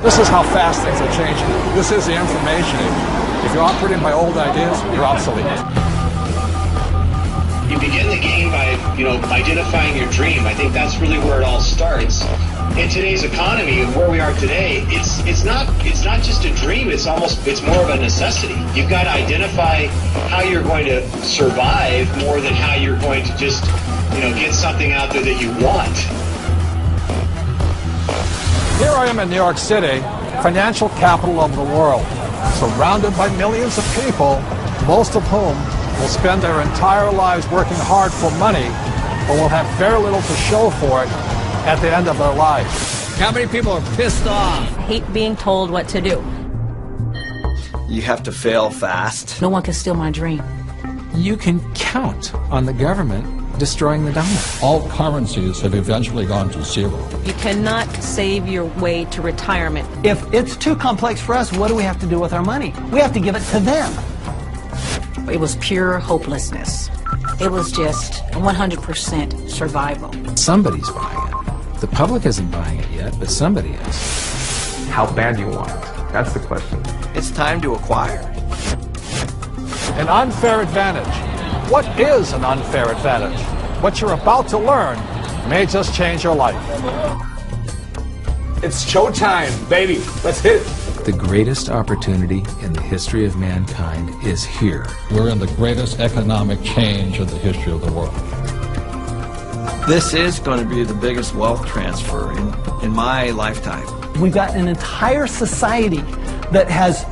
This is how fast things are changing. This is the information age. If you're operating by old ideas, you're obsolete. You begin the game by, identifying your dream. I think that's really where it all starts. In today's economy, where we are today, it's not just a dream. It's more of a necessity. You've got to identify how you're going to survive more than how you're going to just, get something out there that you want. Here I am in New York City, financial capital of the world, surrounded by millions of people, most of whom will spend their entire lives working hard for money, but will have very little to show for it at the end of their lives. How many people are pissed off? I hate being told what to do. You have to fail fast. No one can steal my dream. You can count on the government destroying the dollar. All currencies have eventually gone to zero. You cannot save your way to retirement. If it's too complex for us, what do we have to do with our money? We have to give it to them. It was pure hopelessness. It was just 100% survival. Somebody's buying it. The public isn't buying it yet, but somebody is. How bad do you want it? That's the question. It's time to acquire. An unfair advantage. What is an unfair advantage? What you're about to learn may just change your life. It's showtime, baby. Let's hit it. The greatest opportunity in the history of mankind is here. We're in the greatest economic change in the history of the world. This is going to be the biggest wealth transfer in my lifetime. We've got an entire society that has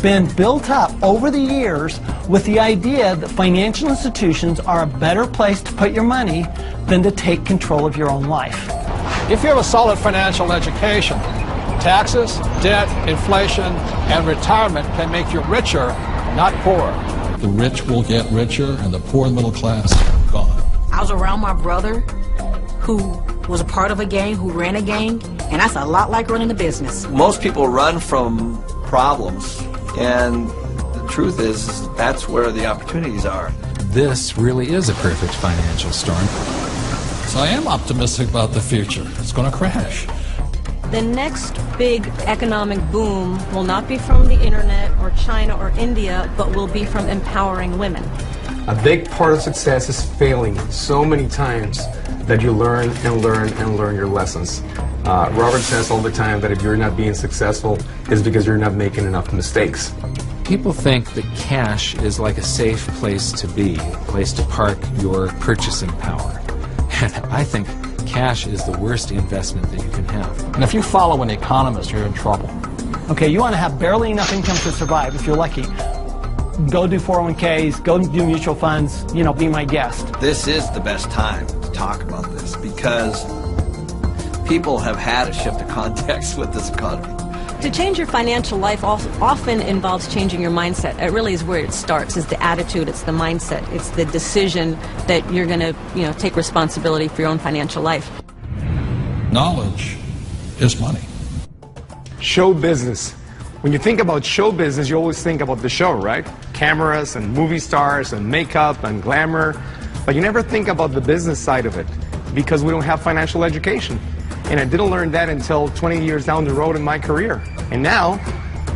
been built up over the years with the idea that financial institutions are a better place to put your money than to take control of your own life. If you have a solid financial education, taxes, debt, inflation, and retirement can make you richer, not poorer. The rich will get richer and the poor middle class gone. I was around my brother who was a part of a gang, who ran a gang, and that's a lot like running a business. Most people run from problems, and the truth is that's where the opportunities are. This really is a perfect financial storm. So I am optimistic about the future. It's going to crash. The next big economic boom will not be from the internet or China or India, but will be from empowering women. A big part of success is failing so many times that you learn and learn and learn your lessons. Robert says all the time that if you're not being successful, it's because you're not making enough mistakes. People think that cash is like a safe place to be, a place to park your purchasing power. And I think cash is the worst investment that you can have. And if you follow an economist, you're in trouble. Okay, you want to have barely enough income to survive if you're lucky. Go do 401ks, go do mutual funds, be my guest. This is the best time to talk about this because people have had a shift of context with this economy. To change your financial life often involves changing your mindset. It really is where it starts, is the attitude, it's the mindset, it's the decision that you're going to, take responsibility for your own financial life. Knowledge is money. Show business. When you think about show business, you always think about the show, right? Cameras and movie stars and makeup and glamour. But you never think about the business side of it because we don't have financial education. And I didn't learn that until 20 years down the road in my career. And now,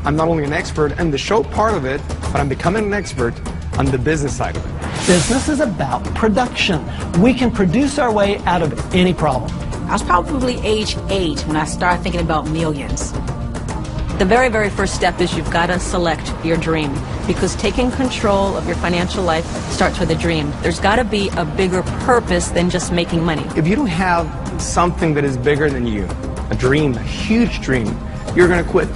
I'm not only an expert in the show part of it, but I'm becoming an expert on the business side of it. Business is about production. We can produce our way out of any problem. I was probably age 8 when I started thinking about millions. The very, very first step is you've got to select your dream, because taking control of your financial life starts with a dream. There's got to be a bigger purpose than just making money. If you don't have something that is bigger than you, a dream, a huge dream, you're going to quit.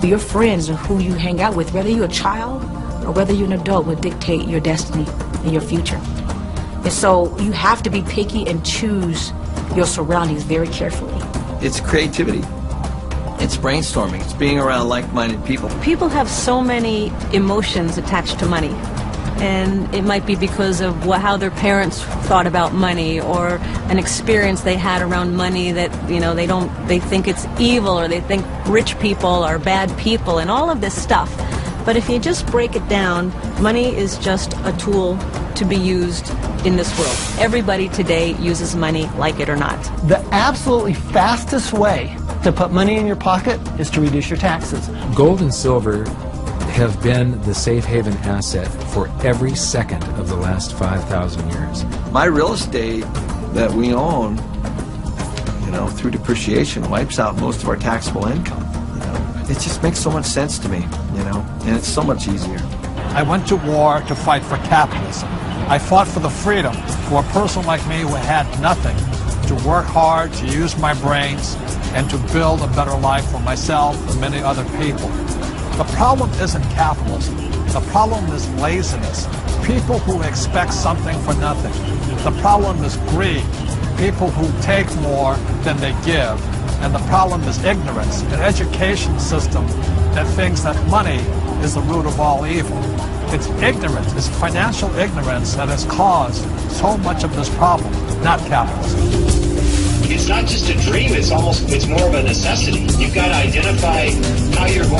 Your friends and who you hang out with, whether you're a child or whether you're an adult, will dictate your destiny and your future. And so you have to be picky and choose your surroundings very carefully. It's creativity. It's brainstorming. It's being around like-minded people. People have so many emotions attached to money. And it might be because of how their parents thought about money, or an experience they had around money that, they think it's evil, or they think rich people are bad people, and all of this stuff. But if you just break it down, money is just a tool to be used in this world. Everybody today uses money, like it or not. The absolutely fastest way to put money in your pocket is to reduce your taxes. Gold and silver have been the safe haven asset for every second of the last 5,000 years. My real estate that we own, you know, through depreciation wipes out most of our taxable income. You know, it just makes so much sense to me, you know, and it's so much easier. I went to war to fight for capitalism. I fought for the freedom for a person like me who had nothing, to work hard, to use my brains, and to build a better life for myself and many other people. The problem isn't capitalism. The problem is laziness. People who expect something for nothing. The problem is greed. People who take more than they give. And the problem is ignorance, an education system that thinks that money is the root of all evil. It's ignorance, it's financial ignorance that has caused so much of this problem, not capitalism. It's not just a dream, it's more of a necessity. You've got to identify how you're going